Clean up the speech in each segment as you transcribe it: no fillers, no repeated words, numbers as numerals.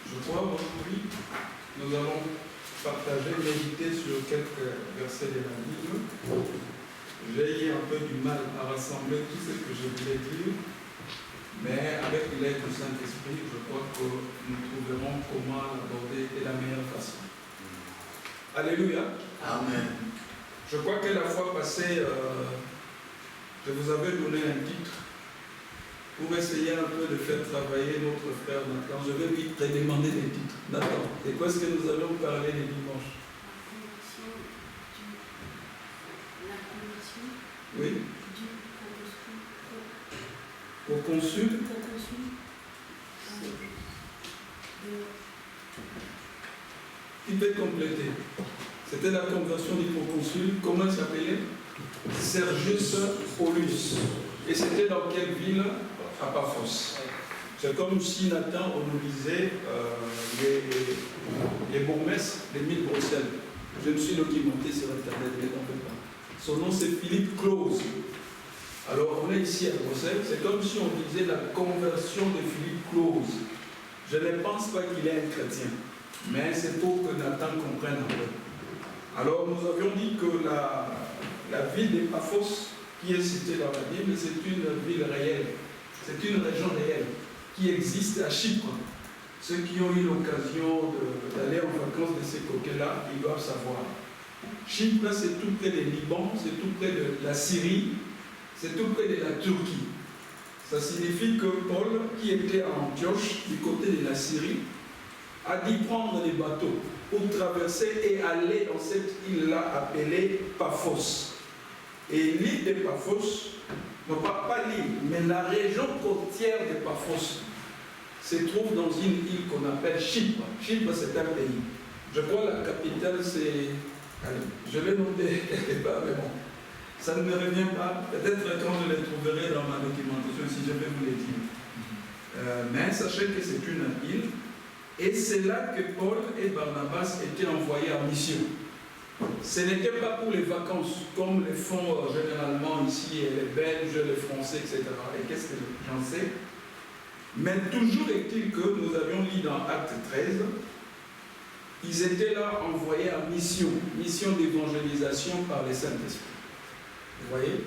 Je crois aujourd'hui, nous allons partager, méditer sur quelques versets de la Bible. J'ai eu un peu du mal à rassembler tout ce que je voulais dire, mais avec l'aide du Saint-Esprit, je crois que nous trouverons comment l'aborder de la meilleure façon. Alléluia. Amen. Je crois que la fois passée, je vous avais donné un titre pour essayer un peu de faire travailler notre frère Nathan. Je vais lui redemander des titres. Nathan, et quoi est-ce que nous allons parler les dimanches? La conversion Oui. du Proconsul. Qui peut compléter? C'était la conversion du proconsul. Comment il s'appelait? Sergius Paulus. Et c'était dans quelle ville? À Paphos. C'est comme si Nathan, on nous disait les bourgmestres des 1000 Bruxelles. Je me suis documenté sur Internet, ne t'en fais pas. Son nom c'est Philippe Claus. Alors on est ici à Bruxelles, c'est comme si on disait la conversion de Philippe Claus. Je ne pense pas qu'il est un chrétien, mais c'est pour que Nathan comprenne un peu. Alors nous avions dit que la ville de Paphos, qui est citée dans la Bible, c'est une ville réelle. C'est une région réelle qui existe à Chypre. Ceux qui ont eu l'occasion d'aller en vacances de ces côtés-là, ils doivent savoir. Chypre, c'est tout près du Liban, c'est tout près de la Syrie, c'est tout près de la Turquie. Ça signifie que Paul, qui était à Antioche, du côté de la Syrie, a dû prendre des bateaux pour traverser et aller dans cette île-là appelée Paphos. Et l'île de Paphos, non pas l'île, mais la région côtière de Paphos se trouve dans une île qu'on appelle Chypre. Chypre, c'est un pays. Je crois que la capitale, c'est... Je l'ai noté quelque part, mais bon, ça ne me revient pas. Peut-être quand je les trouverai dans ma documentation, si je vais vous les dire. Mais sachez que c'est une île, et c'est là que Paul et Barnabas étaient envoyés en mission. Ce n'était pas pour les vacances, comme les font généralement ici, les Belges, les Français, etc. Et qu'est-ce que j'en sais? Mais toujours est-il que nous avions lu dans Acte 13, ils étaient là envoyés en mission, mission d'évangélisation par les Saint-Esprit. Vous voyez?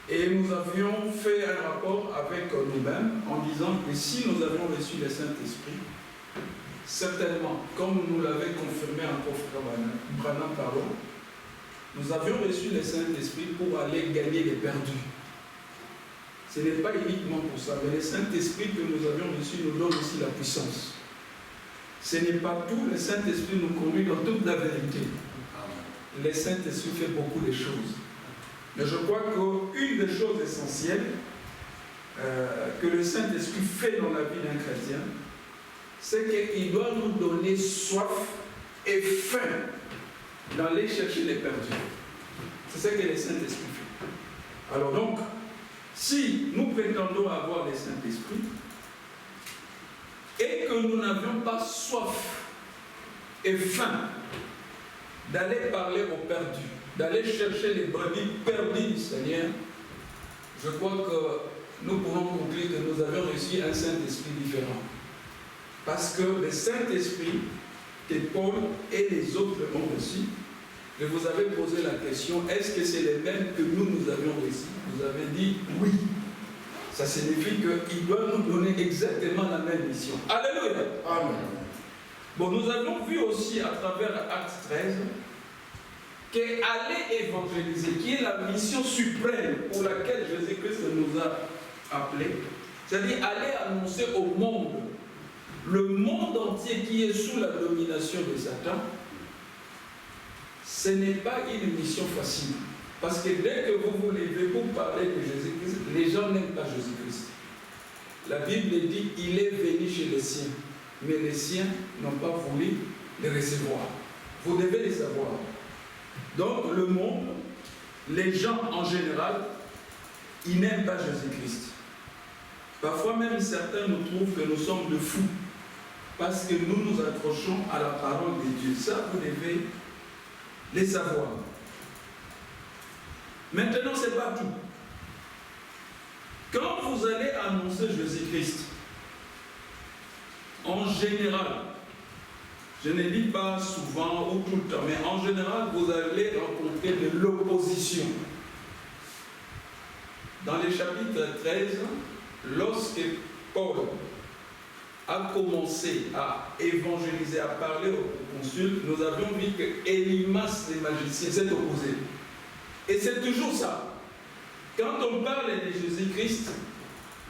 Et nous avions fait un rapport avec nous-mêmes en disant que si nous avions reçu le Saint-Esprit, certainement, comme nous l'avait confirmé encore frère Branham, nous avions reçu le Saint-Esprit pour aller gagner les perdus. Ce n'est pas uniquement pour ça, mais le Saint-Esprit que nous avions reçu nous donne aussi la puissance. Ce n'est pas tout, le Saint-Esprit nous conduit dans toute la vérité. Le Saint-Esprit fait beaucoup de choses. Mais je crois qu'une des choses essentielles que le Saint-Esprit fait dans la vie d'un chrétien, c'est qu'il doit nous donner soif et faim d'aller chercher les perdus. C'est ce que le Saint-Esprit fait. Alors donc, si nous prétendons avoir le Saint-Esprit et que nous n'avions pas soif et faim d'aller parler aux perdus, d'aller chercher les brebis perdues du Seigneur, je crois que nous pouvons conclure que nous avons reçu un Saint-Esprit différent. Parce que le Saint-Esprit que Paul et les autres ont reçu, je vous avais posé la question, est-ce que c'est les mêmes que nous avions reçus? Vous avez dit oui. Ça signifie qu'il doit nous donner exactement la même mission. Alléluia. Amen. Bon, nous avons vu aussi à travers Acte 13 qu'aller évangéliser, qui est la mission suprême pour laquelle Jésus-Christ nous a appelés, c'est-à-dire aller annoncer au monde, le monde entier qui est sous la domination de Satan, ce n'est pas une mission facile. Parce que dès que vous vous levez pour parler de Jésus-Christ, les gens n'aiment pas Jésus-Christ. La Bible dit qu'il est venu chez les siens, mais les siens n'ont pas voulu les recevoir. Vous devez les savoir. Donc le monde, les gens en général, ils n'aiment pas Jésus-Christ. Parfois même certains nous trouvent que nous sommes de fous. Parce que nous nous accrochons à la parole de Dieu. Ça, vous devez les savoir. Maintenant, ce n'est pas tout. Quand vous allez annoncer Jésus-Christ, en général, je ne dis pas souvent ou tout le temps, mais en général, vous allez rencontrer de l'opposition. Dans le chapitre 13, lorsque Paul a commencé à évangéliser, à parler au consul, nous avions vu que Élymas, les magiciens, s'est opposé. Et c'est toujours ça. Quand on parle de Jésus-Christ,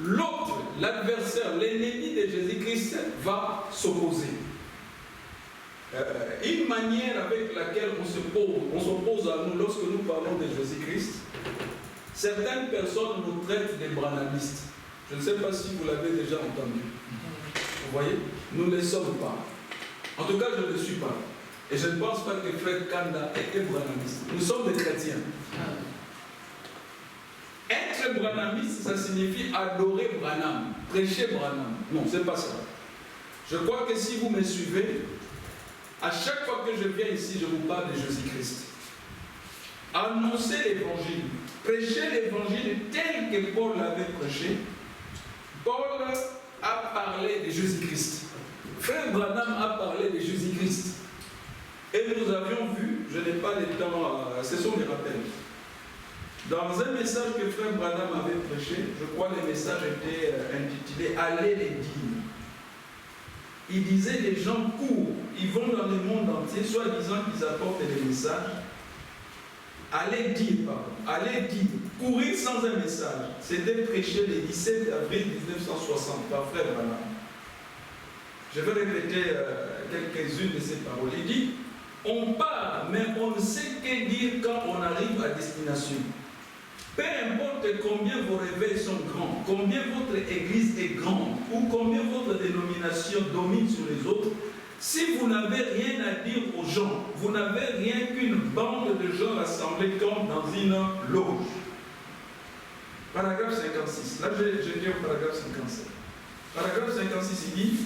l'autre, l'adversaire, l'ennemi de Jésus-Christ va s'opposer. Une manière avec laquelle on s'oppose à nous lorsque nous parlons de Jésus-Christ, certaines personnes nous traitent de branhamistes. Je ne sais pas si vous l'avez déjà entendu. Vous voyez, nous ne le sommes pas. En tout cas, je ne le suis pas. Et je ne pense pas que Frère Kanda était branhamiste. Nous sommes des chrétiens. Être branhamiste, ça signifie adorer Branham, prêcher Branham. Non, ce n'est pas ça. Je crois que si vous me suivez, à chaque fois que je viens ici, je vous parle de Jésus-Christ. Annoncer l'évangile, prêcher l'évangile tel que Paul l'avait prêché. Paul a parlé de Jésus-Christ. Frère Branham a parlé de Jésus-Christ. Et nous avions vu, je n'ai pas le temps, ce sont des rappels. Dans un message que Frère Branham avait prêché, je crois que le message était intitulé « Allez les dire ». Il disait les gens courent, ils vont dans le monde entier, soit disant qu'ils apportent des messages. Allez dire, pardon, allez dire, courir sans un message. C'était prêché le 17 avril 1960 par Frère Branham. Je vais répéter quelques-unes de ces paroles. Il dit, on part, mais on ne sait que dire quand on arrive à destination. Peu importe combien vos réveils sont grands, combien votre église est grande, ou combien votre dénomination domine sur les autres, si vous n'avez rien à dire aux gens, vous n'avez rien qu'une bande de gens rassemblés comme dans une loge. Paragraphe 56. Là, je dis au paragraphe 57. Paragraphe 56, il dit,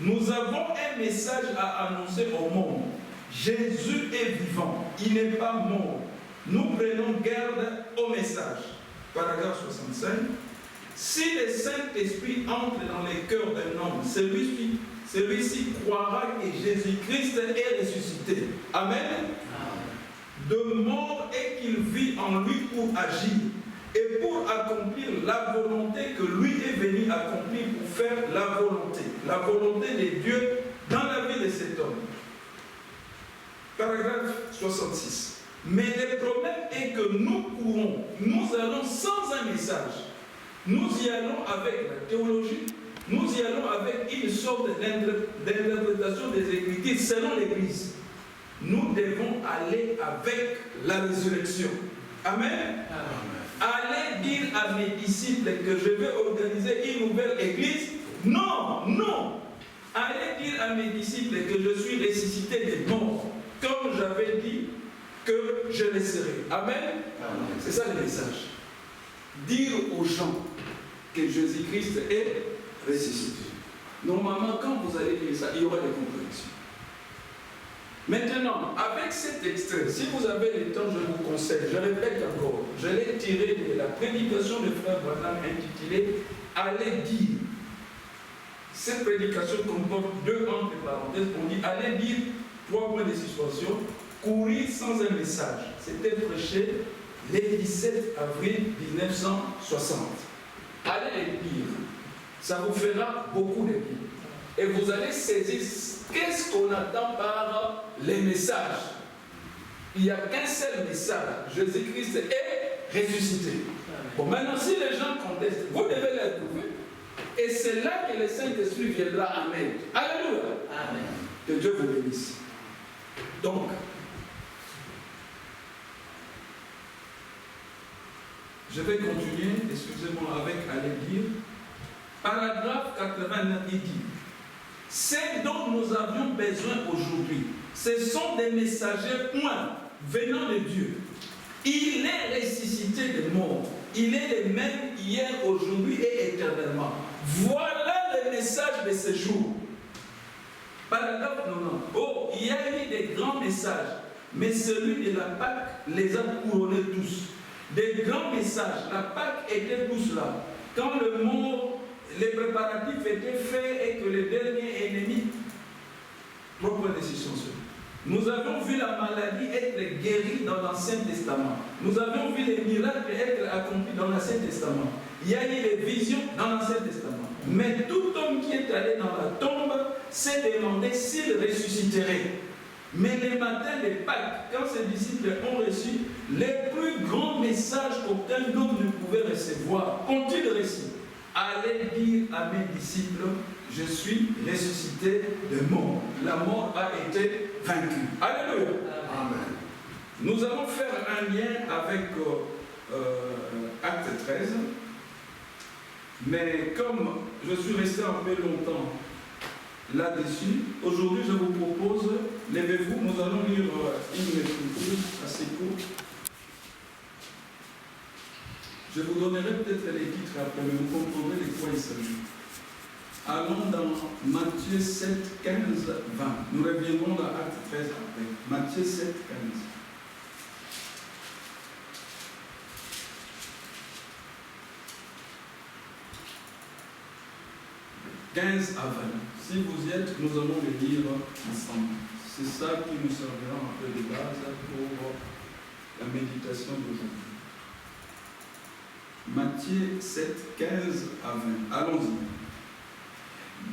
nous avons un message à annoncer au monde. Jésus est vivant, il n'est pas mort. Nous prenons garde au message. Paragraphe 65. Si le Saint-Esprit entre dans les cœurs d'un homme, celui-ci croira que Jésus-Christ est ressuscité. Amen. De mort et qu'il vit en lui pour agir et pour accomplir la volonté que lui est venu accomplir pour faire la volonté de Dieu dans la vie de cet homme. Paragraphe 66. Mais le problème est que nous courons, nous allons sans un message. Nous y allons avec la théologie, nous y allons avec une sorte d'interprétation des Écritures selon l'Église. Nous devons aller avec la résurrection. Amen. Allez dire à mes disciples que je vais organiser une nouvelle Église. Non, non. Allez dire à mes disciples que je suis ressuscité des morts, comme j'avais dit que je le serai. Amen. C'est ça le message. Dire aux gens que Jésus-Christ est ressuscité. Normalement, quand vous allez dire ça, il y aura des contradictions. Maintenant, avec cet extrait, si vous avez le temps, je vous conseille, je répète encore, je l'ai tiré de la prédication de Frère Branham intitulée « Allez dire ». Cette prédication comporte deux entre parenthèses. On dit « Allez dire », 3 points de suspension, courir sans un message. C'était prêché le 17 avril 1960. Allez les dire. Ça vous fera beaucoup de bien. Et vous allez saisir qu'est-ce qu'on attend par les messages. Il n'y a qu'un seul message. Jésus-Christ est ressuscité. Bon, maintenant, si les gens contestent, vous devez les trouver. Et c'est là que le Saint-Esprit viendra. Amen. Alléluia. Amen. Que Dieu vous bénisse. Donc, je vais continuer, excusez-moi, avec aller dire. Paragraphe 89, il dit, ce dont nous avions besoin aujourd'hui, ce sont des messagers venant de Dieu. Il est ressuscité des morts. Il est le même hier, aujourd'hui et éternellement. Voilà le message de ce jour. Paragraphe 90. Oh, il y a eu des grands messages, mais celui de la Pâque les a couronnés tous. Des grands messages. La Pâque était tous là. Quand le mort les préparatifs étaient faits et que le dernier ennemi, propre décision. Nous avons vu la maladie être guérie dans l'Ancien Testament. Nous avons vu les miracles être accomplis dans l'Ancien Testament. Il y a eu les visions dans l'Ancien Testament. Mais tout homme qui est allé dans la tombe s'est demandé s'il ressusciterait. Mais le matin de Pâques, quand ses disciples ont reçu les plus grands messages qu'aucun homme ne pouvait recevoir, qu'ont-ils reçu? Allez dire à mes disciples, je suis ressuscité de mort. La mort a été vaincue. Alléluia. Amen. Nous allons faire un lien avec Acte 13. Mais comme je suis resté un peu longtemps là-dessus, aujourd'hui je vous propose, levez-vous, nous allons lire une écriture assez courte. Je vous donnerai peut-être les titres après, mais vous comprendrez les quoi il s'agit. Allons dans Matthieu 7, 15, 20. Nous reviendrons dans Acte 13 après. Matthieu 7, 15. 15 à 20. Si vous y êtes, nous allons les lire ensemble. C'est ça qui nous servira un peu de base pour la méditation d'aujourd'hui. Matthieu 7, 15 à 20. Allons-y.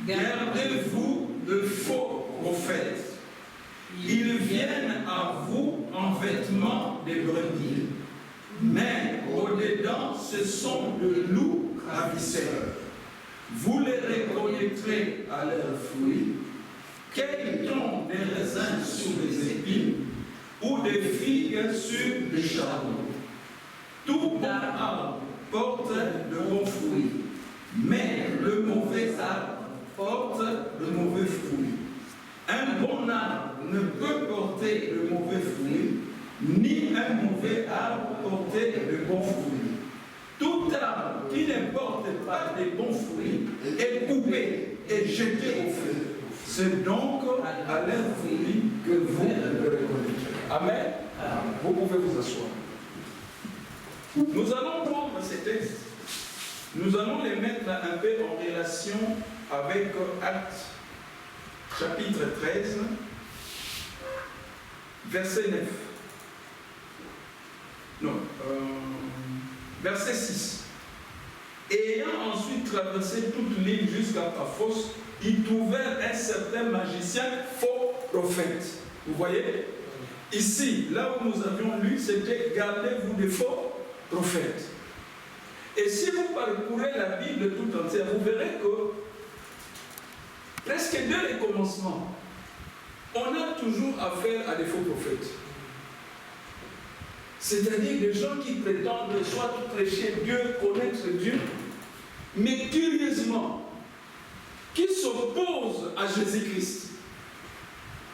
Gardez-vous de faux prophètes. Ils viennent à vous en vêtements de brebis, mais au-dedans, ce sont de loups ravisseurs. Vous les reconnaîtrez à leurs fruits. Cueille-t-on des raisins sur des épines ou des figues sur des charbons? Tout bon arbre porte de bons fruits, mais le mauvais arbre porte de mauvais fruits. Un bon arbre ne peut porter de mauvais fruits, ni un mauvais arbre porter de bons fruits. Tout arbre qui ne porte pas de bons fruits est coupé et jeté au feu. C'est donc à leurs fruits que vous le reconnaîtrez. Amen. Vous pouvez vous asseoir. Nous allons prendre ces textes, nous allons les mettre un peu en relation avec Actes, chapitre 13, verset 9. Non, verset 6. Ayant ensuite traversé toute l'île jusqu'à Paphos, ils trouvèrent un certain magicien, faux prophète. Vous voyez? Ici, là où nous avions lu, c'était « Gardez-vous des faux prophètes ». Et si vous parcourez la Bible tout entière, vous verrez que presque dès les commencements, on a toujours affaire à des faux prophètes. C'est-à-dire des gens qui prétendent soit prêcher Dieu, connaître Dieu, mais curieusement, qui s'opposent à Jésus-Christ.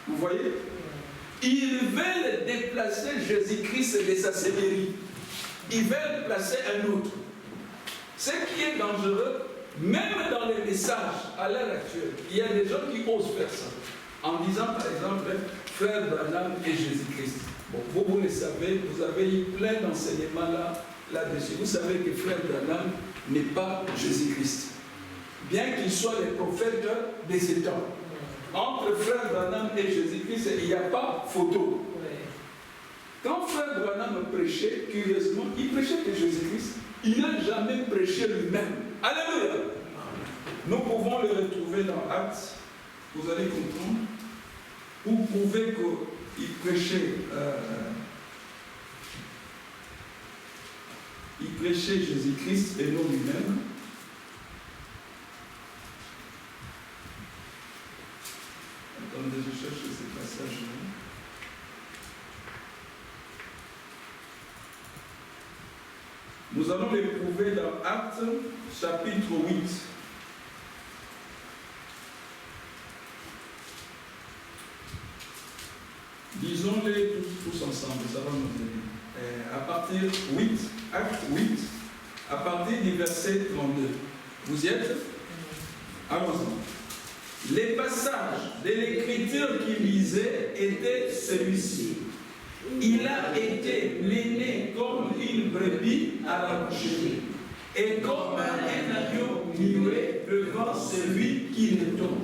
Vous voyez? Ils veulent déplacer Jésus-Christ de sa seigneurie. Ils veulent placer un autre. Ce qui est dangereux, même dans les messages à l'heure actuelle, il y a des gens qui osent faire ça. En disant par exemple, Frère Branham et Jésus-Christ. Bon, vous le savez, vous avez eu plein d'enseignements là-dessus. Vous savez que Frère Branham n'est pas Jésus-Christ. Bien qu'il soit le prophète de ces temps. Entre Frère Branham et Jésus-Christ, il n'y a pas photo. Quand Frère Branham prêchait, curieusement, il prêchait que Jésus-Christ. Il n'a jamais prêché lui-même. Alléluia! Nous pouvons le retrouver dans Actes. Vous allez comprendre. Vous pouvez qu'il prêchait Jésus-Christ et non lui-même. Attendez, je cherche ce passage-là. Nous allons les trouver dans Actes, chapitre 8. Disons-les tous ensemble, ça va nous aider. À partir 8, Acte 8, à partir du verset 32. Vous y êtes? Allons-y. Les passages de l'écriture qu'il lisait étaient celui-ci. Il a été mené comme une brebis à la boucherie. est comme un agneau muet devant celui qui le tombe.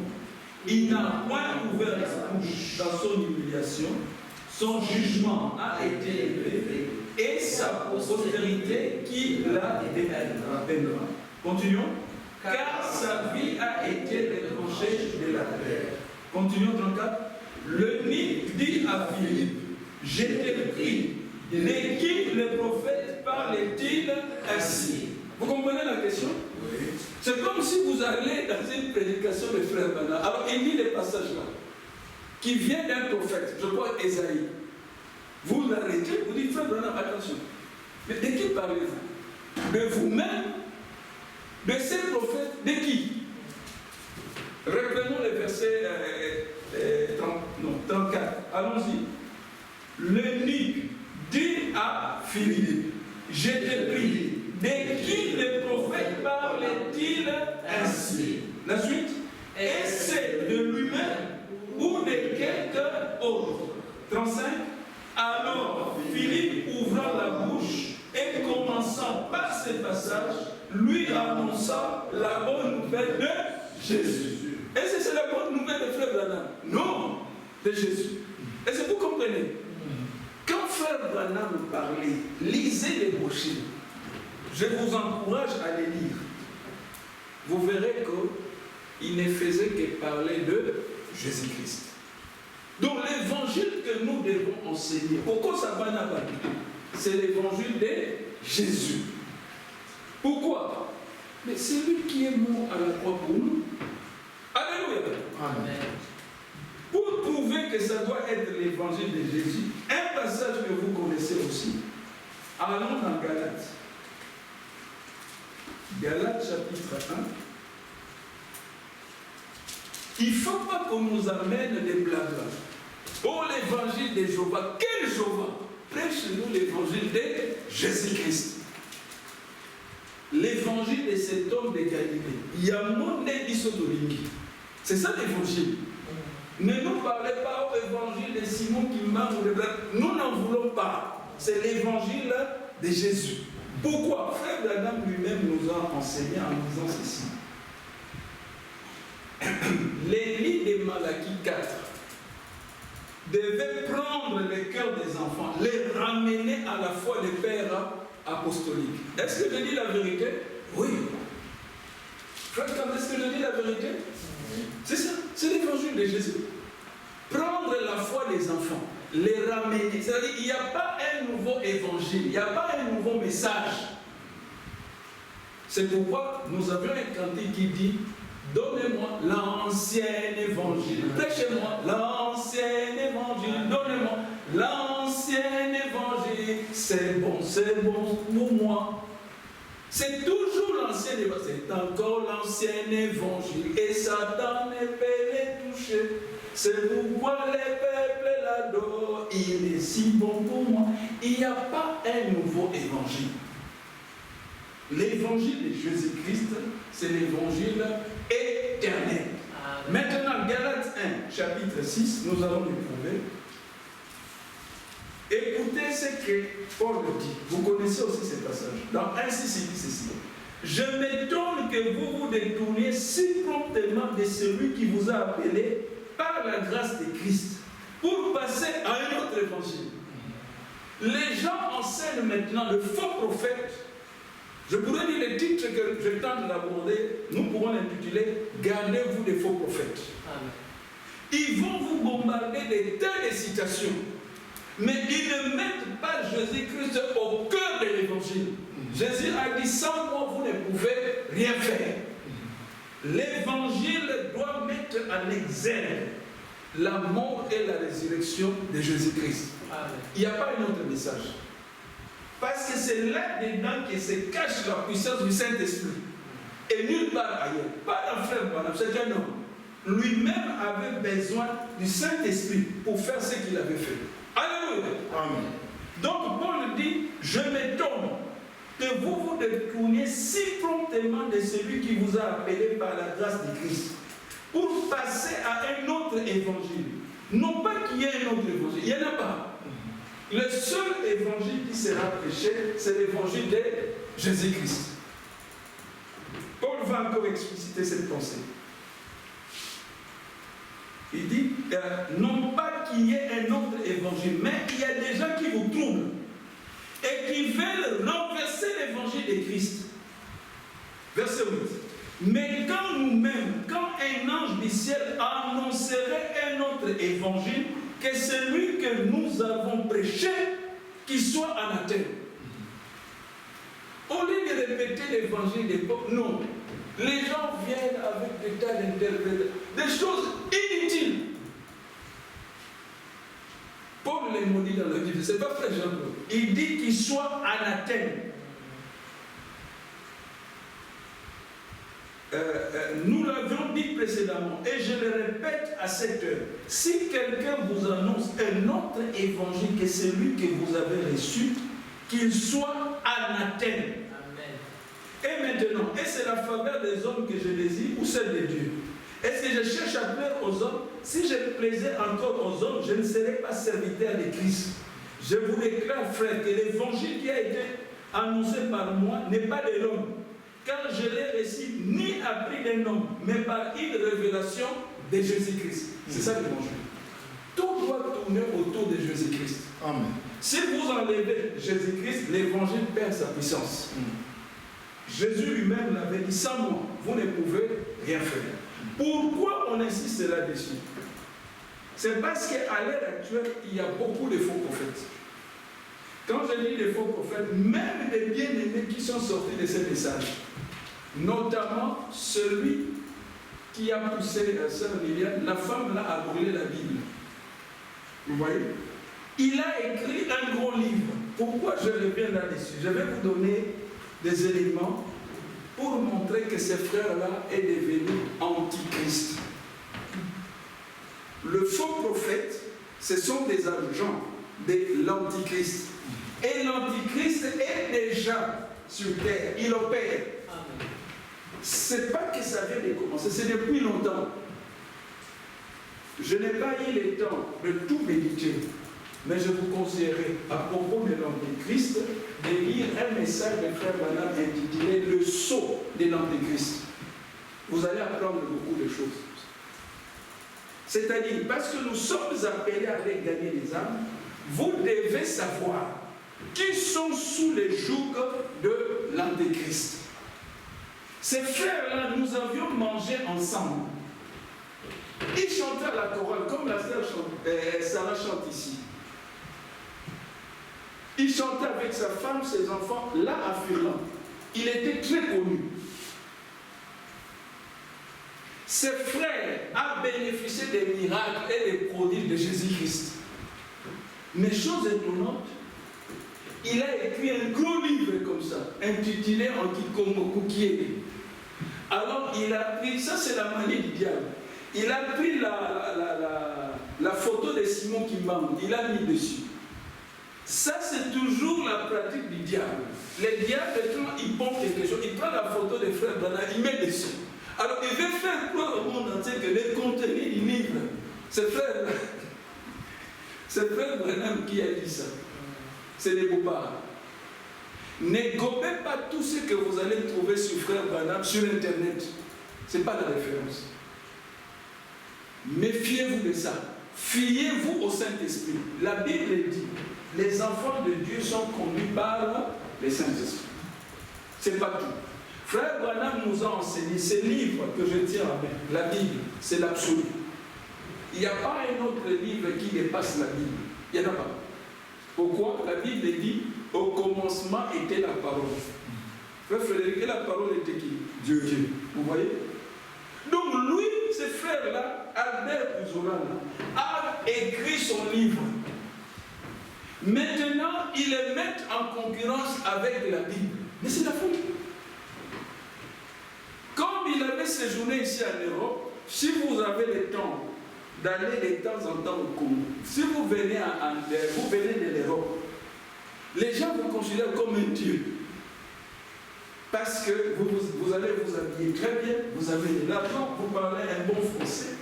Il n'a point ouvert la bouche dans son humiliation. Son jugement a été élevé et sa postérité qui la dépeindra. Continuons. Car sa vie a été retranchée de la terre. Continuons 34. Le nid dit à Philippe, je t'ai pris. De qui le prophète parlait-il ainsi? Vous comprenez la question? Oui. C'est comme si vous allez dans une prédication de Frère Branham. Alors il lit les passages là, qui vient d'un prophète, je crois Ésaïe. Vous l'arrêtez, vous dites Frère Branham, attention. Mais de qui parlez-vous? De vous-même? De ces prophètes? De qui? Reprenons le verset 34. Allons-y. Le nid dit à Philippe, je t'ai pris. De qui le prophète parlait-il ainsi? La suite. Est-ce de lui-même ou de quelqu'un autre? 35. Alors Philippe ouvra la bouche et commençant par ce passage, lui annonça la bonne nouvelle de Jésus. Est-ce que c'est la bonne nouvelle de Frère Branham? Non, de Jésus. Est-ce que vous comprenez? Quand Frère Branham parlait, lisez les brochures. Je vous encourage à les lire. Vous verrez qu'il ne faisait que parler de Jésus-Christ. Donc l'évangile que nous devons enseigner, pourquoi ça va n'avoir? C'est l'évangile de Jésus. Pourquoi? Mais c'est lui qui est mort à la croix pour nous. Alléluia. Amen. Pour prouver que ça doit être l'évangile de Jésus, un passage que vous connaissez aussi, allons dans Galates. Galates chapitre 1. Il ne faut pas qu'on nous amène des blabla. Oh, l'évangile de Jéhovah. Quel Jéhovah? Prêche-nous l'évangile de Jésus-Christ. L'évangile de cet homme de Galilée. Il y a mon Isodolingi. C'est ça l'évangile. Ne nous parlez pas de l'évangile de Simon qui meurt ou de Blague. Nous n'en voulons pas. C'est l'évangile de Jésus. Pourquoi? Frère Branham lui-même nous a enseigné en disant ceci. Les lits de Malachie 4 devaient prendre le cœur des enfants, les ramener à la foi des pères apostoliques. Est-ce que je dis la vérité? Oui. Frère, est-ce que je dis la vérité? C'est ça, c'est l'évangile de Jésus. Prendre la foi des enfants, les ramener. C'est-à-dire qu'il n'y a pas un nouveau évangile, il n'y a pas un nouveau message. C'est pourquoi nous avions un cantique qui dit: donnez-moi l'ancien évangile. Prêchez-moi l'ancien évangile. Donnez-moi l'ancien évangile. C'est bon pour moi. C'est toujours l'ancien évangile. C'est encore l'ancien évangile. Et Satan ne peut les toucher. C'est pourquoi les peuples l'adorent. Il est si bon pour moi. Il n'y a pas un nouveau évangile. L'évangile de Jésus-Christ, c'est l'évangile éternel. Maintenant, Galates 1, chapitre 6, nous allons le prouver. Écoutez ce que Paul dit. Vous connaissez aussi ce passage. Dans 1, 6, il dit ceci. Je m'étonne que vous vous détourniez si promptement de celui qui vous a appelé par la grâce de Christ pour passer à un autre évangile. Les gens enseignent maintenant le faux prophète. Je pourrais dire le titre que je tente d'aborder, nous pourrons l'intituler « Gardez-vous des faux prophètes ». Ils vont vous bombarder de tas de citations, mais ils ne mettent pas Jésus-Christ au cœur de l'évangile. Jésus a dit: sans moi, vous ne pouvez rien faire. L'évangile doit mettre en exergue la mort et la résurrection de Jésus-Christ. Il n'y a pas un autre message. Parce que c'est là-dedans que se cache la puissance du Saint-Esprit. Et nulle part ailleurs. Pas dans Frère Branham, c'est un homme. Lui-même avait besoin du Saint-Esprit pour faire ce qu'il avait fait. Alléluia. Amen. Donc Paul dit: je m'étonne que vous vous détourniez si promptement de celui qui vous a appelé par la grâce de Christ pour passer à un autre évangile. Non pas qu'il y ait un autre évangile, il n'y en a pas. Le seul évangile qui sera prêché, c'est l'évangile de Jésus-Christ. pas encore explicité cette pensée. Il dit, non pas qu'il y ait un autre évangile, mais il y a des gens qui vous troublent et qui veulent renverser l'évangile de Christ. Verset 8. Mais quand nous-mêmes, quand un ange du ciel annoncerait un autre évangile que celui que nous avons prêché, qu'il soit anathème. Au lieu de répéter l'évangile d'époque, non. Les gens viennent avec des tas d'interprétations, des choses inutiles. Paul les maudit dans la Bible, ce n'est pas frère Jean-Paul. Il dit qu'il soit anathème. Nous l'avions dit précédemment, et je le répète à cette heure, si quelqu'un vous annonce un autre évangile que celui que vous avez reçu, qu'il soit anathème. Et maintenant, est-ce que c'est la faveur des hommes que je désire ou celle de Dieu? Est-ce que je cherche à plaire aux hommes? Si je plaisais encore aux hommes, je ne serais pas serviteur de Christ. Je vous déclare, frère, que l'évangile qui a été annoncé par moi n'est pas de l'homme. Car je l'ai reçu ni appris d'un homme, mais par une révélation de Jésus-Christ. C'est ça l'évangile. Tout doit tourner autour de Jésus-Christ. Amen. Si vous enlevez Jésus-Christ, l'évangile perd sa puissance. Jésus lui-même l'avait dit, sans moi, vous ne pouvez rien faire. Pourquoi on insiste là-dessus? C'est parce qu'à l'heure actuelle, il y a beaucoup de faux prophètes. Quand je dis des faux prophètes, même des bien-aimés qui sont sortis de ces messages, notamment celui qui a poussé la sœur Liliane, la femme là a brûlé la Bible. Vous voyez? Il a écrit un gros livre. Pourquoi je reviens là-dessus? Je vais vous donner des éléments pour montrer que ce frère-là est devenu antichrist. Le faux prophète, ce sont des agents de l'antichrist. Et l'antichrist est déjà sur terre, il opère. Ce n'est pas que ça vient de commencer, c'est depuis longtemps. Je n'ai pas eu le temps de tout méditer, mais je vous conseillerais, à propos de l'antéchrist, de lire un message de frère Branham intitulé Le sceau de l'antéchrist. Vous allez apprendre beaucoup de choses. C'est-à-dire, parce que nous sommes appelés à aller gagner les âmes, vous devez savoir qui sont sous les jougs de l'antéchrist. Ces frères-là, nous avions mangé ensemble. Ils chantaient à la chorale, comme la sœur Sarah chante ici. Il chantait avec sa femme, ses enfants, là à Finlande. Il était très connu. Ses frères ont bénéficié des miracles et des prodiges de Jésus-Christ. Mais chose étonnante, il a écrit un gros livre comme ça, intitulé Antikongo Kukié. Alors il a pris, ça c'est la manie du diable, il a pris la photo de Simon Kimbangu, il a mis dessus. Ça, c'est toujours la pratique du diable. Le diable, quand il pompe quelque chose, il prend la photo des frères Branham, il met dessus. Alors, il veut faire croire au monde entier que le contenu du livre, c'est frère Branham qui a dit ça. C'est des bobards. Ne gobez pas tout ce que vous allez trouver sur frère Branham sur Internet. Ce n'est pas la référence. Méfiez-vous de ça. Fiez-vous au Saint-Esprit. La Bible dit, les enfants de Dieu sont conduits par le Saint-Esprit. Ce n'est pas tout. Frère Branham nous a enseigné ces livres que je tiens à main. La Bible, c'est l'absolu. Il n'y a pas un autre livre qui dépasse la Bible. Il n'y en a pas. Pourquoi? La Bible dit, au commencement était la parole. Frère Frédéric, et la parole était qui? Dieu. Vous voyez? Donc lui, ce frère-là, Albert Puzolan, a écrit son livre. Maintenant, ils le mettent en concurrence avec la Bible. Mais c'est la folie. Comme il avait séjourné ici en Europe, si vous avez le temps d'aller de temps en temps au Congo, si vous venez de l'Europe, les gens vous considèrent comme un Dieu. Parce que vous allez vous habiller très bien, vous avez de l'argent, vous parlez un bon français.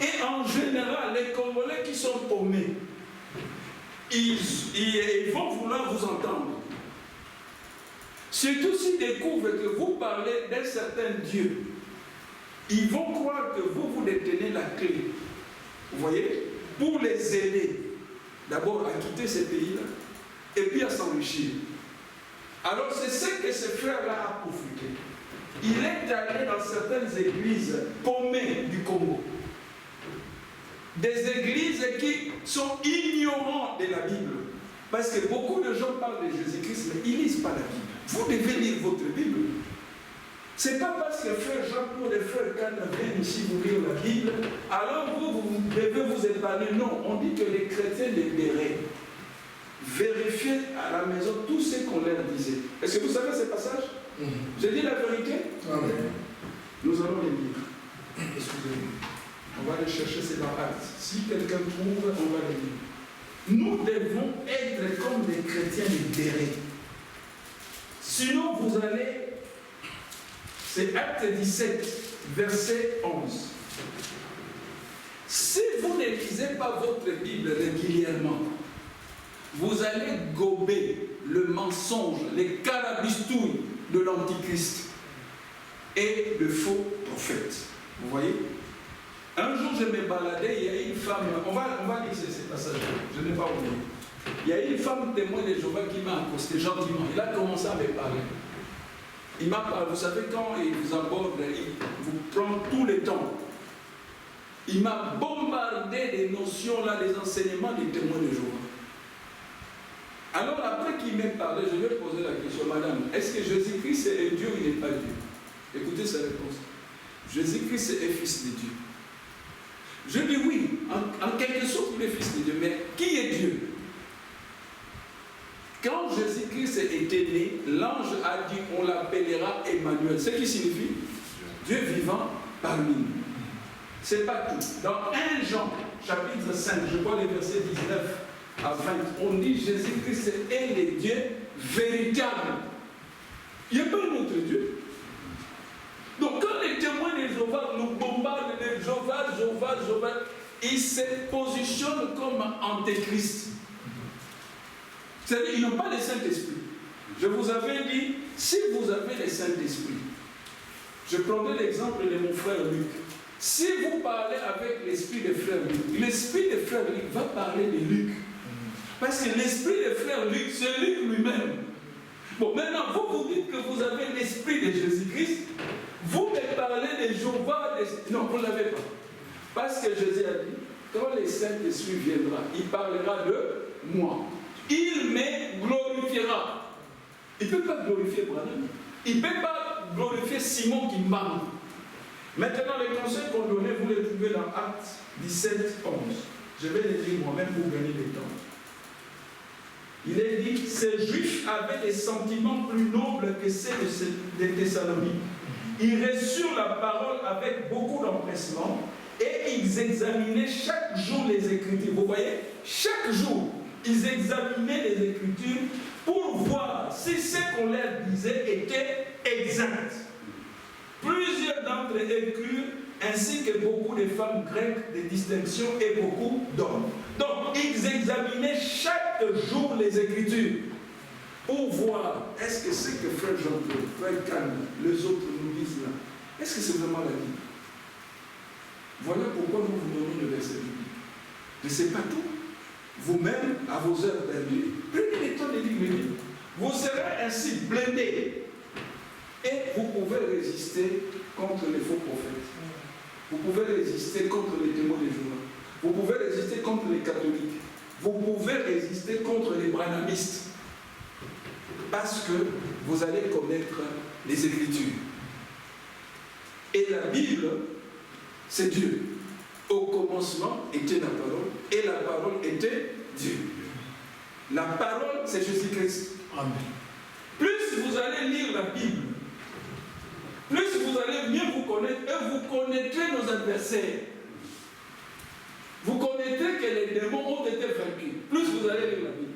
Et en général, les Congolais qui sont paumés, ils vont vouloir vous entendre. Surtout s'ils découvrent que vous parlez d'un certain Dieu, ils vont croire que vous détenez la clé. Vous voyez? Pour les aider, d'abord à quitter ces pays-là, et puis à s'enrichir. Alors c'est ce que ce frère-là a profité. Il est allé dans certaines églises paumées du Congo. Des églises qui sont ignorantes de la Bible. Parce que beaucoup de gens parlent de Jésus-Christ, mais ils ne lisent pas la Bible. Vous devez lire votre Bible. Ce n'est pas parce que frère Jean-Claude et frère Cannes viennent ici vous lire la Bible, alors vous devez vous épargner. Non, on dit que les chrétiens libérés vérifiez à la maison tout ce qu'on leur disait. Est-ce que vous savez ces passages? J'ai dit la vérité? Amen. Nous allons les lire. Excusez-moi. On va les chercher, c'est dans Actes. Si quelqu'un trouve, on va les lire. Nous devons être comme des chrétiens libérés. Sinon, vous allez... C'est Acte 17, verset 11. Si vous ne lisez pas votre Bible régulièrement, vous allez gober le mensonge, les carabistouilles de l'Antichrist et le faux prophète. Vous voyez? Un jour, je me baladais, il y a une femme, on va lire ces passages, je n'ai pas oublié. Il y a une femme témoin de Jéhovah qui m'a accosté gentiment. Il a commencé à me parler. Il m'a parlé, vous savez, quand il vous aborde, il vous prend tout le temps. Il m'a bombardé des notions, là, des enseignements des témoins de Jéhovah. Alors, après qu'il m'ait parlé, je lui ai posé la question, madame, est-ce que Jésus-Christ est Dieu ou il n'est pas Dieu? Écoutez sa réponse. Jésus-Christ est fils de Dieu. Je dis oui, en quelque sorte, il est fils de Dieu, mais qui est Dieu? Quand Jésus-Christ était né, l'ange a dit on l'appellera Emmanuel. Ce qui signifie Dieu vivant parmi nous. C'est pas tout. Dans 1 Jean, chapitre 5, je vois les versets 19 à 20, on dit Jésus-Christ est le Dieu véritable. Il n'y a pas un autre Dieu. Donc quand les témoins de Jéhovah nous bombardent de Jéhovah, ils se positionnent comme antéchrist. C'est-à-dire qu'ils n'ont pas le Saint-Esprit. Je vous avais dit, si vous avez le Saint-Esprit, je prendrai l'exemple de mon frère Luc. Si vous parlez avec l'esprit de frère Luc, l'esprit de frère Luc va parler de Luc. Parce que l'esprit de frère Luc, c'est Luc lui-même. Bon, maintenant, vous dites que vous avez l'esprit de Jésus-Christ, vous me parlez de Jéhovah, non, vous ne l'avez pas. Parce que Jésus a dit, quand le Saint-Esprit viendra, il parlera de moi. Il me glorifiera. Il ne peut pas glorifier Branham. Il ne peut pas glorifier Simon qui marche. Maintenant, les conseils qu'on donnait, vous les trouvez dans Actes 17, 11. Je vais les dire moi-même pour gagner du temps. Il est dit, ces Juifs avaient des sentiments plus nobles que ceux des Thessaloniques. Ils reçurent la parole avec beaucoup d'empressement et ils examinaient chaque jour les Écritures. Vous voyez, chaque jour, ils examinaient les Écritures pour voir si ce qu'on leur disait était exact. Plusieurs d'entre eux crurent, ainsi que beaucoup de femmes grecques de distinction et beaucoup d'hommes. Donc, ils examinaient chaque jour les Écritures pour voir, est-ce que ce que frère Jean-Claude, frère Cannes, les autres nous disent là, est-ce que c'est vraiment la Bible? Voilà pourquoi nous vous donnons le verset biblique. Mais ce n'est pas tout. Vous-même, à vos heures perdues, prenez le temps de lire le livre. Vous serez ainsi blindés. Et vous pouvez résister contre les faux prophètes. Vous pouvez résister contre les témoins de Jéhovah. Vous pouvez résister contre les catholiques. Vous pouvez résister contre les branhamistes. Parce que vous allez connaître les Écritures. Et la Bible, c'est Dieu. Au commencement était la parole, et la parole était Dieu. La parole, c'est Jésus-Christ. Amen. Plus vous allez lire la Bible, plus vous allez mieux vous connaître, et vous connaîtrez nos adversaires. Vous connaîtrez que les démons ont été vaincus. Plus vous allez lire la Bible.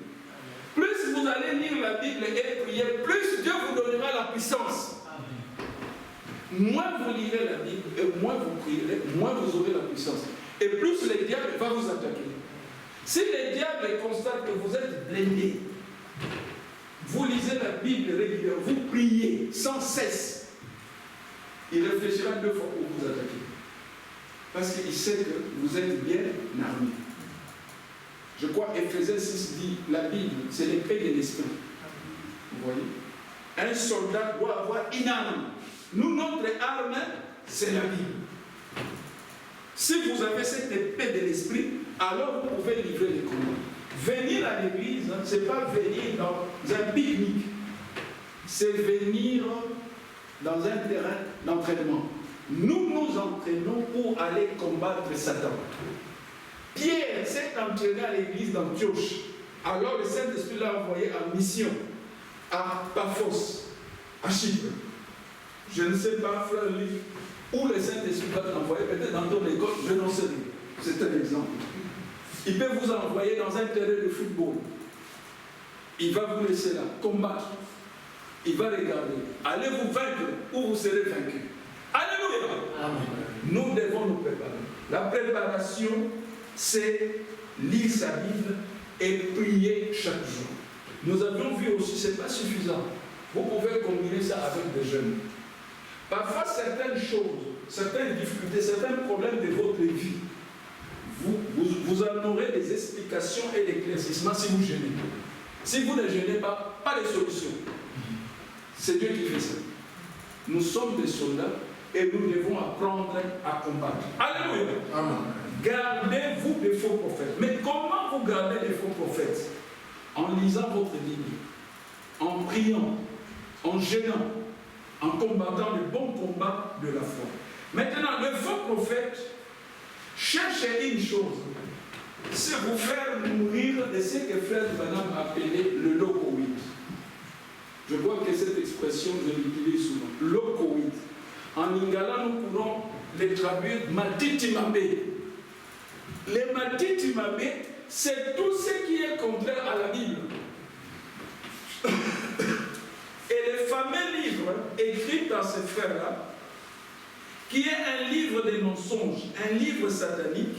Plus vous allez lire la Bible et prier, plus Dieu vous donnera la puissance. Moins vous lirez la Bible et moins vous prierez, moins vous aurez la puissance. Et plus le diable va vous attaquer. Si le diable constate que vous êtes blindé, vous lisez la Bible régulièrement, vous priez sans cesse, il réfléchira 2 fois pour vous attaquer. Parce qu'il sait que vous êtes bien armés. Je crois Ephésiens 6 dit, la Bible, c'est l'épée de l'esprit. Vous voyez? Un soldat doit avoir une arme. Nous, notre arme, c'est la Bible. Si vous avez cette épée de l'esprit, alors vous pouvez livrer les combats. Venir à l'église, ce n'est pas venir dans un pique-nique. C'est venir dans un terrain d'entraînement. Nous nous entraînons pour aller combattre Satan. Pierre s'est entraîné à l'église d'Antioche. Alors le Saint-Esprit l'a envoyé en mission à Paphos, à Chypre. Je ne sais pas, frère Luc, où le Saint-Esprit va t'envoyer, peut-être dans ton école, je n'en sais rien. C'est un exemple. Il peut vous envoyer dans un terrain de football. Il va vous laisser là, combattre. Il va regarder. Allez vous vaincre ou vous serez vaincu. Alléluia. Amen. Nous devons nous préparer. La préparation, c'est lire sa Bible et prier chaque jour. Nous avions vu aussi, ce n'est pas suffisant. Vous pouvez combiner ça avec des jeunes. Parfois, certaines choses, certaines difficultés, certains problèmes de votre vie, vous en aurez des explications et des éclaircissements si vous jeûnez. Si vous ne jeûnez pas, pas de solution. C'est Dieu qui fait ça. Nous sommes des soldats et nous devons apprendre à combattre. Alléluia. Amen. Gardez-vous des faux prophètes. Mais comment vous gardez des faux prophètes? En lisant votre Bible, en priant, en jeûnant, en combattant le bon combat de la foi. Maintenant, le faux prophète, cherchez une chose, c'est vous faire nourrir de ce que Frère Branham appelait le locoïde. Je crois que cette expression, je l'utilise souvent. Locoïde. En lingala, nous pourrons les traduire matitimabe. Les matitimabe, c'est tout ce qui est contraire à la Bible. Et le fameux livre écrit par ces frères-là, qui est un livre des mensonges, un livre satanique,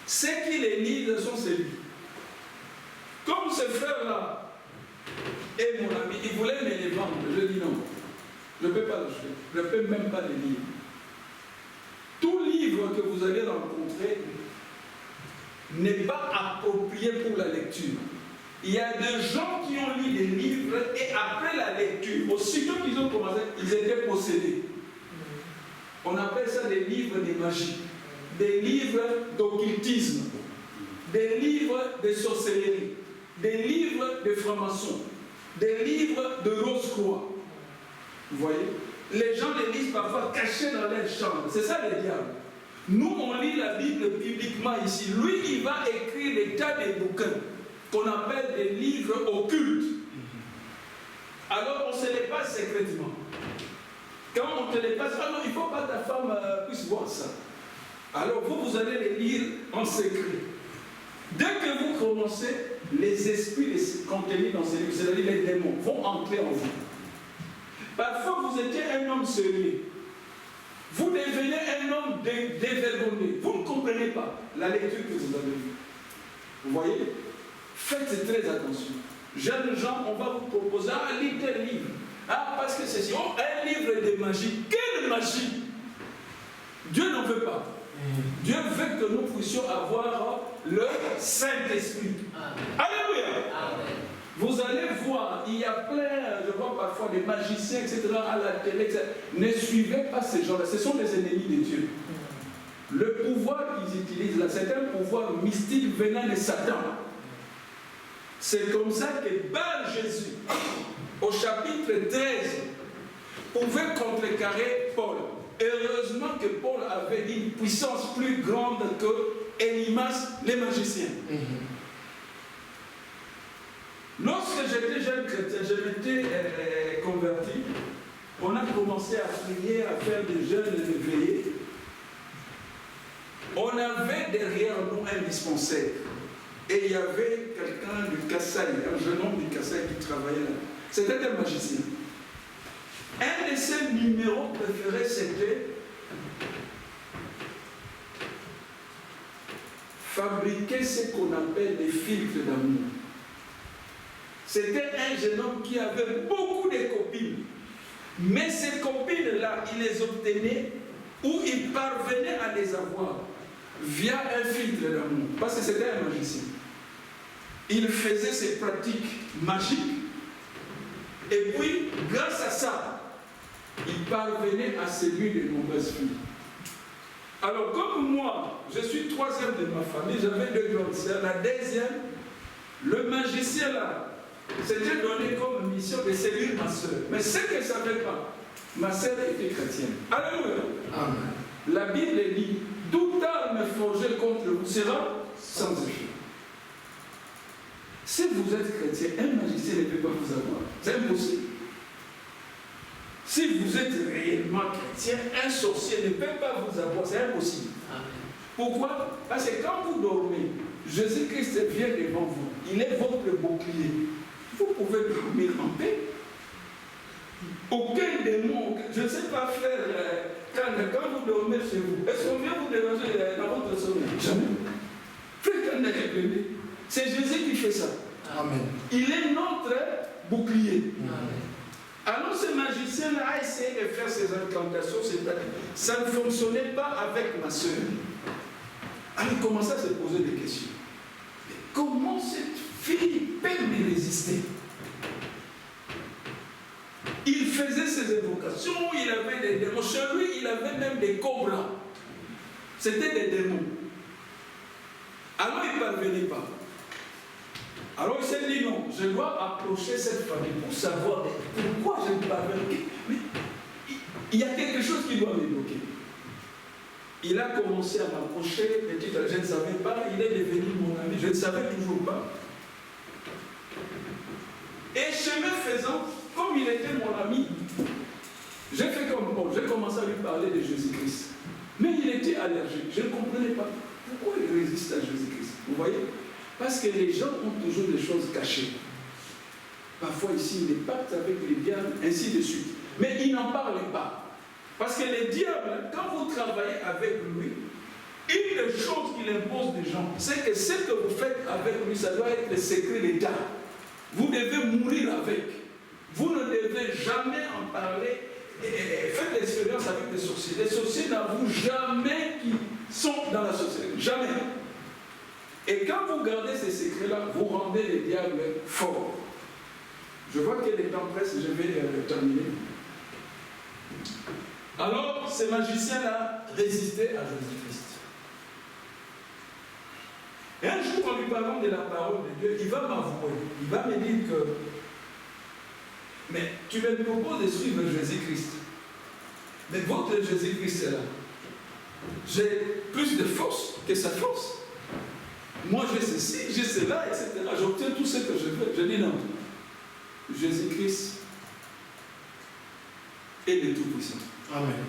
ceux qui les lisent sont ces livres. Comme ces frères-là, et mon ami, ils voulaient me les vendre. Je dis non, je ne peux pas le faire, je ne peux même pas les lire. Tout livre que vous allez rencontrer n'est pas approprié pour la lecture. Il y a des gens qui ont lu des livres et après la lecture, aussitôt qu'ils ont commencé, ils étaient possédés. On appelle ça des livres de magie, des livres d'occultisme, des livres de sorcellerie, des livres de francs-maçons, des livres de rose-croix. Vous voyez? Les gens les lisent parfois cachés dans leur chambre. C'est ça le diable. Nous, on lit la Bible publiquement ici. Lui, il va écrire des tas de bouquins qu'on appelle des livres occultes. Alors, on se les passe secrètement. Quand on te les passe, alors il ne faut pas que ta femme puisse voir ça. Alors, vous allez les lire en secret. Dès que vous commencez, les esprits contenus dans ces livres, c'est-à-dire les démons, vont entrer en vous. Parfois, vous étiez un homme sérieux. Vous devenez un homme dévergondé. Vous ne comprenez pas la lecture que vous avez vue. Vous voyez? Faites très attention. Jeunes gens, on va vous proposer un livre tel livre. Ah, parce que c'est si. Oh, un livre de magie. Quelle magie? Dieu n'en veut pas. Dieu veut que nous puissions avoir le Saint-Esprit. Alléluia. Amen. Vous allez voir, il y a plein, je vois parfois des magiciens, etc., à la télé, etc. Ne suivez pas ces gens-là, ce sont des ennemis de Dieu. Le pouvoir qu'ils utilisent là, c'est un pouvoir mystique venant de Satan. C'est comme ça que Bar-Jésus, au chapitre 13, pouvait contrecarrer Paul. Heureusement que Paul avait une puissance plus grande que Élimas, les magiciens. Lorsque j'étais jeune chrétien, je m'étais converti, on a commencé à prier, à faire des jeûnes et des veillées. On avait derrière nous un dispensaire. Et il y avait quelqu'un du Kassai, un jeune homme du Kassai qui travaillait là. C'était un magicien. Un de ses numéros préférés, c'était fabriquer ce qu'on appelle des filtres d'amour. C'était un jeune homme qui avait beaucoup de copines. Mais ces copines-là, il les obtenait ou il parvenait à les avoir via un filtre d'amour. Parce que c'était un magicien. Il faisait ses pratiques magiques. Et puis, grâce à ça, il parvenait à séduire de nombreuses filles. Alors, comme moi, je suis troisième de ma famille, j'avais deux grandes sœurs. La deuxième, le magicien là, s'était donné comme mission de séduire ma sœur. Mais ce qu'elle ne savait pas, ma sœur était chrétienne. Alléluia. Amen. La Bible dit, toute arme forgée contre vous sera sans effet. Si vous êtes chrétien, un magicien ne peut pas vous avoir. C'est impossible. Si vous êtes réellement chrétien, un sorcier ne peut pas vous avoir. C'est impossible. Amen. Pourquoi? Parce que quand vous dormez, Jésus-Christ vient devant vous. Il est votre bouclier. Vous pouvez dormir en paix. Aucun démon, je ne sais pas faire, quand vous dormez chez vous, est-ce qu'on vient vous déranger dans votre sommeil? Jamais. C'est Jésus qui fait ça. Amen. Il est notre bouclier. Amen. Alors ce magicien-là a essayé de faire ses incantations, ça ne fonctionnait pas avec ma soeur. Alors il commençait à se poser des questions. Mais comment cette fille peut me résister? Il faisait ses invocations, il avait des démons. Chez lui, il avait même des cobras. C'était des démons. Alors il ne parvenait pas. Alors il s'est dit non, je dois approcher cette famille pour savoir pourquoi je ne parviens pas. Mais il y a quelque chose qui doit me bloquer. Il a commencé à m'approcher, je ne savais pas, il est devenu mon ami, je ne savais toujours pas. Et chemin faisant, comme il était mon ami, j'ai fait comme bon, j'ai commencé à lui parler de Jésus-Christ. Mais il était allergique, je ne comprenais pas. Pourquoi il résiste à Jésus-Christ? Vous voyez? Parce que les gens ont toujours des choses cachées. Parfois ici, les pactes avec les diables, ainsi de suite. Mais ils n'en parlent pas. Parce que les diables, quand vous travaillez avec lui, une des choses qu'il impose des gens, c'est que ce que vous faites avec lui, ça doit être le secret d'État. Vous devez mourir avec. Vous ne devez jamais en parler. Faites l'expérience avec les sorciers. Les sorciers n'avouent jamais qu'ils sont dans la société. Jamais. Et quand vous gardez ces secrets-là, vous rendez les diables forts. Je vois que les temps pressent, je vais terminer. Alors, ces magiciens-là résistaient à Jésus-Christ. Et un jour, en lui parlant de la parole de Dieu, il va m'avouer, il va me dire que mais tu me proposes de suivre Jésus-Christ. Mais votre Jésus-Christ est là. J'ai plus de force que sa force. Moi j'ai ceci, j'ai cela, etc. J'obtiens tout ce que je veux. Je dis non. Jésus-Christ est le Tout-Puissant. Amen.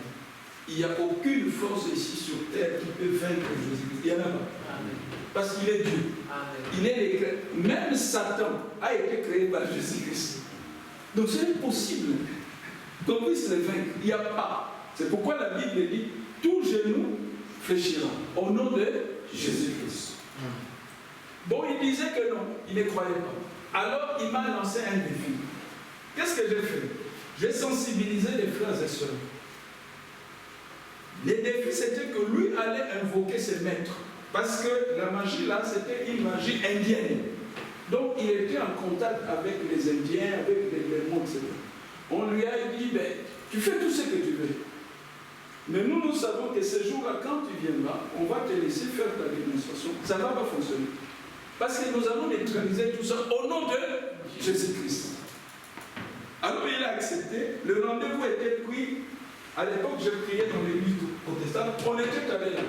Il n'y a aucune force ici sur terre qui peut vaincre Jésus-Christ. Il n'y en a pas. Amen. Parce qu'il est Dieu. Amen. Il est créé. Même Satan a été créé par Jésus-Christ. Donc c'est impossible qu'on puisse le vaincre. Il n'y a pas. C'est pourquoi la Bible dit tout genou fléchira au nom de Jésus-Christ. Bon, il disait que non, il ne croyait pas. Alors il m'a lancé un défi. Qu'est-ce que j'ai fait? J'ai sensibilisé les frères et sœurs. Le défi, c'était que lui allait invoquer ses maîtres. Parce que la magie là, c'était une magie indienne. Donc il était en contact avec les Indiens, avec les démons, etc. On lui a dit, ben, tu fais tout ce que tu veux. Mais nous savons que ce jour-là, quand tu viendras, on va te laisser faire ta démonstration. Ça ne va pas fonctionner. Parce que nous allons neutraliser tout ça au nom de Jésus-Christ. Alors il a accepté. Le rendez-vous était pris. À l'époque, je priais dans l'église protestante. On était allé là.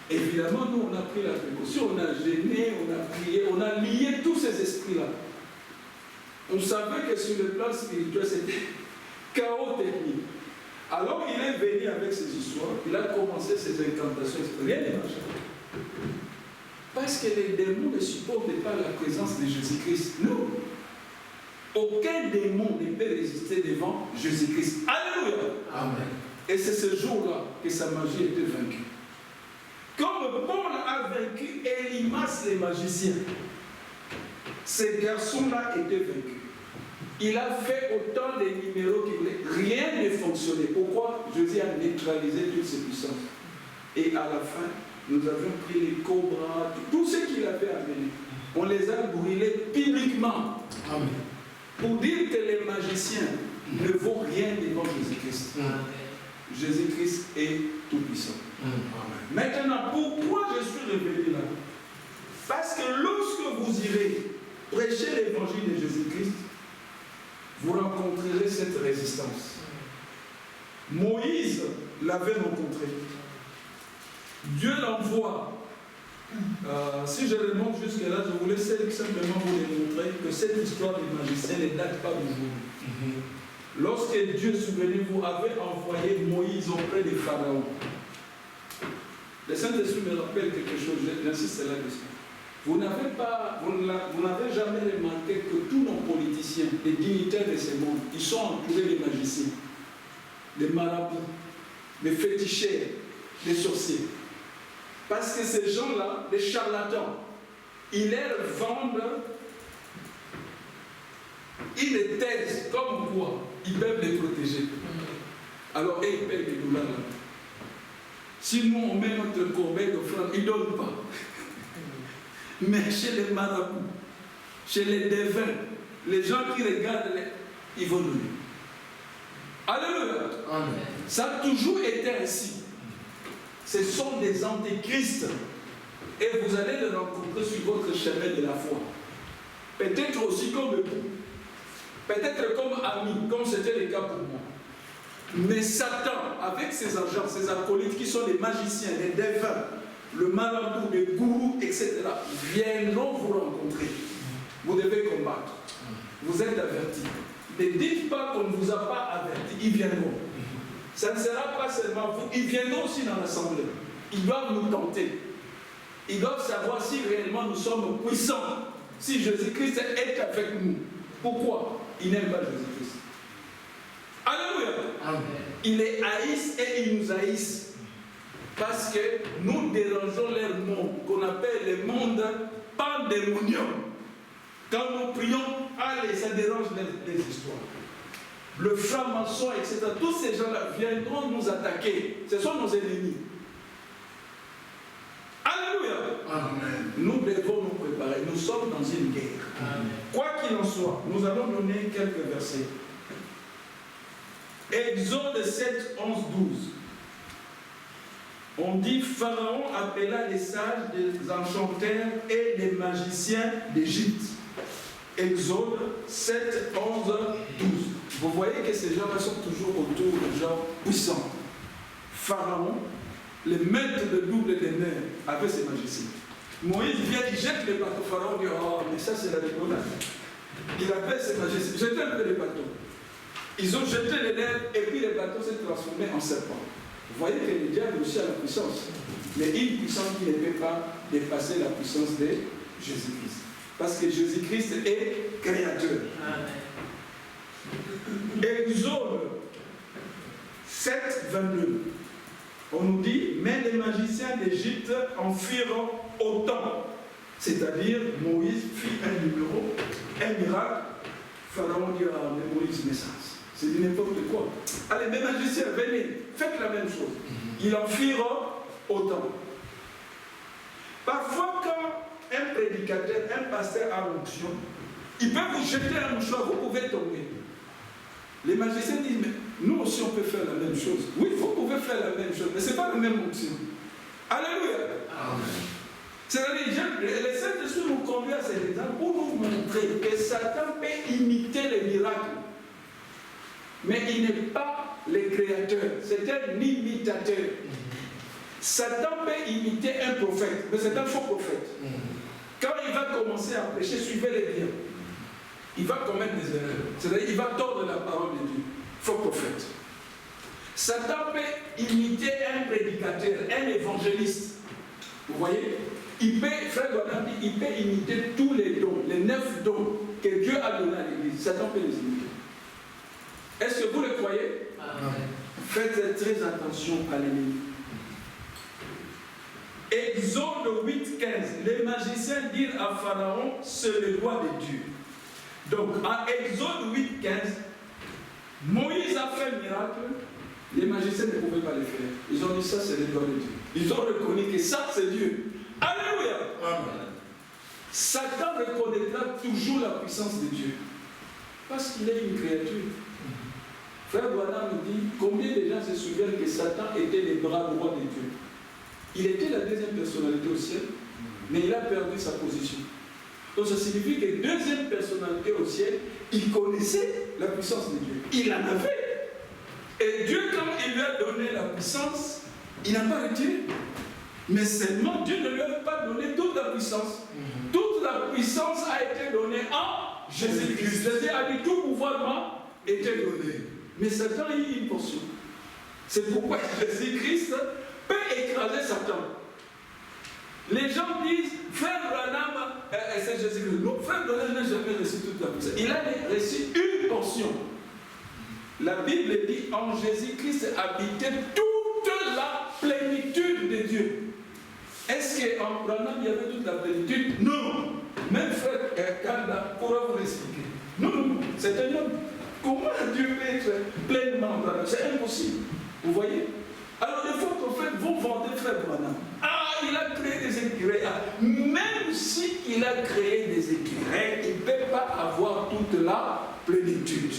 Évidemment, nous, on a pris la précaution, on a gêné, on a prié, on a lié tous ces esprits-là. On savait que sur le plan spirituel, c'était chaos technique. Alors, il est venu avec ses histoires, il a commencé ses incantations, rien ne marchait. Parce que les démons ne supportent pas la présence de Jésus-Christ. Non. Aucun démon ne peut résister devant Jésus-Christ. Alléluia. Amen. Et c'est ce jour-là que sa magie était vaincue. Comme Paul a vaincu Élimas les magiciens. Ces garçons-là étaient vaincus. Il a fait autant de numéros qu'il voulait. Rien ne fonctionnait. Pourquoi? Jésus a neutralisé toutes ces puissances. Et à la fin, nous avions pris les cobras, tout ce qu'il avait amené. On les a brûlés publiquement. Amen. Pour dire que les magiciens ne vaut rien devant Jésus-Christ. Jésus-Christ est tout-puissant. Maintenant, pourquoi je suis revenu là? Parce que lorsque vous irez prêcher l'évangile de Jésus-Christ, vous rencontrerez cette résistance. Moïse l'avait rencontré. Dieu l'envoie. Si je remonte jusque-là, je voulais simplement vous démontrer que cette histoire des magiciens ne date pas d'aujourd'hui. Lorsque Dieu, souvenez-vous, avait envoyé Moïse auprès des pharaons, le Saint-Esprit me rappelle quelque chose, j'insiste là-dessus. Vous n'avez jamais remarqué que tous nos politiciens, les dignitaires de ce monde, ils sont entourés des magiciens, des marabouts, des féticheurs, des sorciers. Parce que ces gens-là, des charlatans, ils leur vendent une thèse comme quoi ils peuvent les protéger. Alors, ils payent des dollars là. Si nous, on met notre corbeille d'offrande, ils ne donnent pas. Mais chez les marabouts, chez les devins, les gens qui regardent, ils vont donner. Alléluia. Amen. Ça a toujours été ainsi. Ce sont des antéchrists. Et vous allez les rencontrer sur votre chemin de la foi. Peut-être aussi comme vous. Peut-être comme amis, comme c'était le cas pour moi. Mais Satan, avec ses agents, ses acolytes qui sont les magiciens, les devins, le marabout, les gourous, etc., viendront vous rencontrer. Vous devez combattre. Vous êtes avertis. Ne dites pas qu'on ne vous a pas averti. Ils viendront. Ça ne sera pas seulement vous. Ils viendront aussi dans l'assemblée. Ils doivent nous tenter. Ils doivent savoir si réellement nous sommes puissants. Si Jésus-Christ est avec nous. Pourquoi? Ils n'aiment pas Jésus-Christ. Alléluia. Amen. Ils les haïssent et ils nous haïssent. Parce que nous dérangeons leur monde, qu'on appelle le monde pandémonium. Quand nous prions, allez, ça dérange les histoires. Le franc-maçon, etc. Tous ces gens-là viendront nous attaquer. Ce sont nos ennemis. Alléluia. Amen. Nous devons nous préparer. Nous sommes dans une guerre. Amen. Quoi qu'il en soit, nous allons donner quelques versets. Exode 7, 11, 12. On dit, Pharaon appela les sages, les enchanteurs et les magiciens d'Égypte. Exode 7, 11, 12. Vous voyez que ces gens-là sont toujours autour de gens puissants. Pharaon, le maître de double des mers, avait ses magiciens. Moïse vient, il jette les bateaux. Pharaon dit, oh, mais ça c'est la rigolade. Il appelle ses magiciens, jetez un peu les bateaux. Ils ont jeté les nerfs et puis les bateaux s'est transformé en serpent. Vous voyez que le diable aussi a la puissance. Mais une puissance qui ne peut pas dépasser la puissance de Jésus-Christ. Parce que Jésus-Christ est créateur. Amen. Exode 7, 22. On nous dit, mais les magiciens d'Égypte en firent autant. C'est-à-dire, Moïse fit un numéro, un miracle. Pharaon dit, ah, mais Moïse naissance. C'est du n'importe quoi. Allez, mes magiciens, venez, faites la même chose. Ils en firent autant. Parfois, quand un prédicateur, un pasteur a l'onction, il peut vous jeter un mouchoir, vous pouvez tomber. Les magiciens disent, mais nous aussi on peut faire la même chose. Oui, vous pouvez faire la même chose, mais ce n'est pas la même onction. Alléluia. Amen. C'est-à-dire, le Saint-Esprit nous conduit à cet exemple pour nous montrer que Satan peut imiter les miracles. Mais il n'est pas le créateur, c'est un imitateur. Satan peut imiter un prophète, mais c'est un faux prophète. Quand il va commencer à prêcher, suivez-les bien. Il va commettre des erreurs. C'est-à-dire qu'il va tordre la parole de Dieu. Faux prophète. Satan peut imiter un prédicateur, un évangéliste. Vous voyez? Il peut, frère Donald, il peut imiter tous les dons, les 9 dons que Dieu a donnés à l'Église. Satan peut les imiter. Est-ce que vous le croyez? Amen. Faites très attention à l'ennemi. Exode 8, 15. Les magiciens disent à Pharaon, c'est le doigt de Dieu. Donc, en Exode 8, 15, Moïse a fait un miracle. Les magiciens ne pouvaient pas le faire. Ils ont dit, ça, c'est le doigt de Dieu. Ils ont reconnu que ça, c'est Dieu. Alléluia. Amen. Satan reconnaîtra toujours la puissance de Dieu. Parce qu'il est une créature. Frère Branham nous dit, combien de gens se souviennent que Satan était le bras droit de Dieu? Il était la deuxième personnalité au ciel, mais il a perdu sa position. Donc ça signifie que deuxième personnalité au ciel, il connaissait la puissance de Dieu. Il en avait. Et Dieu, quand il lui a donné la puissance, il n'a pas retiré. Mais seulement Dieu ne lui a pas donné toute la puissance. Toute la puissance a été donnée en Jésus-Christ. Jésus a dit, tout pouvoir m'a été donné. Mais Satan a eu une portion. C'est pourquoi Jésus-Christ peut écraser Satan. Les gens disent, frère Branham, c'est Jésus-Christ. Non, frère Branham n'a jamais reçu toute la puissance. Il a reçu une portion. La Bible dit, en Jésus-Christ habitait toute la plénitude de Dieu. Est-ce qu'en Branham, il y avait toute la plénitude? Non. Même frère Kanda pourra vous l'expliquer. Non, non, non. C'est un homme. Comment Dieu peut être pleinement Branham? C'est impossible. Vous voyez? Alors les faux prophètes vont vanter frère Branham. Ah, il a créé des écureuils. Ah, même s'il a créé des écureuils, il ne peut pas avoir toute la plénitude.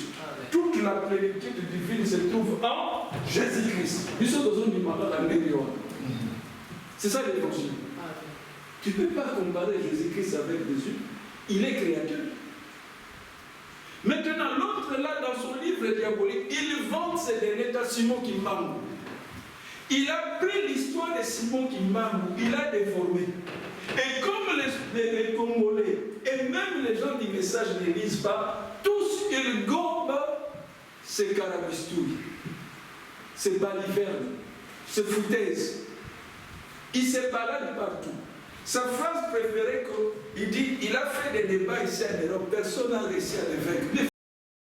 Toute la plénitude divine se trouve en Jésus-Christ. Nous sommes dans un numéro à l'intérieur. C'est ça l'évangile. Tu ne peux pas comparer Jésus-Christ avec Jésus. Il est créateur. Maintenant, l'autre là, dans son livre diabolique, il vante ses derniers temps Simon Kimbangu. Il a pris l'histoire de Simon Kimbangu, il a déformé. Et comme les Congolais, et même les gens du message ne lisent pas, tous ils gobent ces carabistouilles, ces balivernes, ces foutaises. Il se balade partout. Sa phrase préférée, il dit, il a fait des débats ici en Europe, personne n'a réussi à les vaincre.